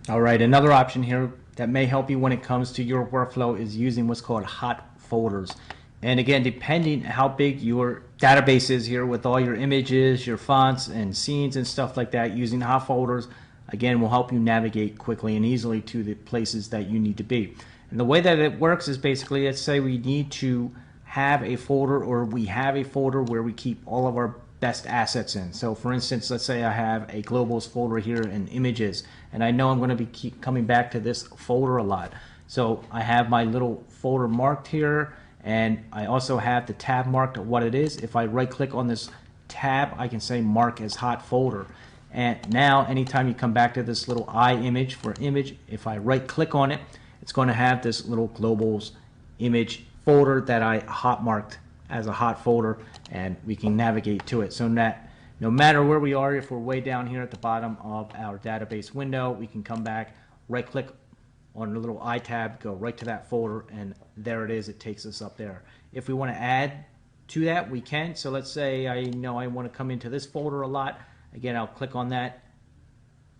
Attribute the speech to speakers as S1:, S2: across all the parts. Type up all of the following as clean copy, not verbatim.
S1: All right, another option here that may help you when it comes to your workflow is using what's called hot folders. And again, depending how big your database is here with all your images, your fonts and scenes and stuff like that, using hot folders, again, will help you navigate quickly and easily to the places that you need to be. And the way that it works is basically, let's say we need to have a folder, or we have a folder where we keep all of our best assets in. So for instance, let's say I have a globals folder here in images, and I know I'm going to be keep coming back to this folder a lot. So I have my little folder marked here, and I also have the tab marked what it is. If I right click on this tab, I can say mark as hot folder. And now anytime you come back to this little eye image for image, if I right click on it, it's going to have this little globals image folder that I hot marked as a hot folder, and we can navigate to it. So that no matter where we are, if we're way down here at the bottom of our database window, we can come back, right click on the little I tab, go right to that folder, and there it is. It takes us up there. If we want to add to that, we can. So let's say I know I want to come into this folder a lot. Again, I'll click on that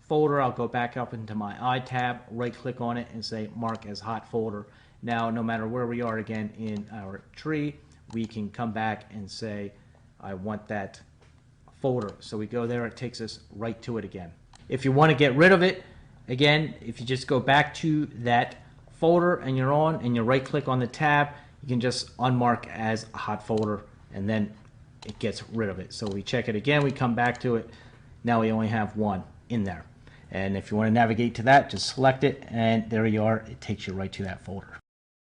S1: folder. I'll go back up into my I tab, right click on it, and say mark as hot folder. Now, no matter where we are again in our tree, we can come back and say I want that folder. So we go there, it takes us right to it again. If you want to get rid of it, again, if you just go back to that folder and you're on and you right click on the tab, you can just unmark as a hot folder, and then it gets rid of it. So we check it again, we come back to it. Now we only have one in there. And if you want to navigate to that, just select it, and there you are. It takes you right to that folder.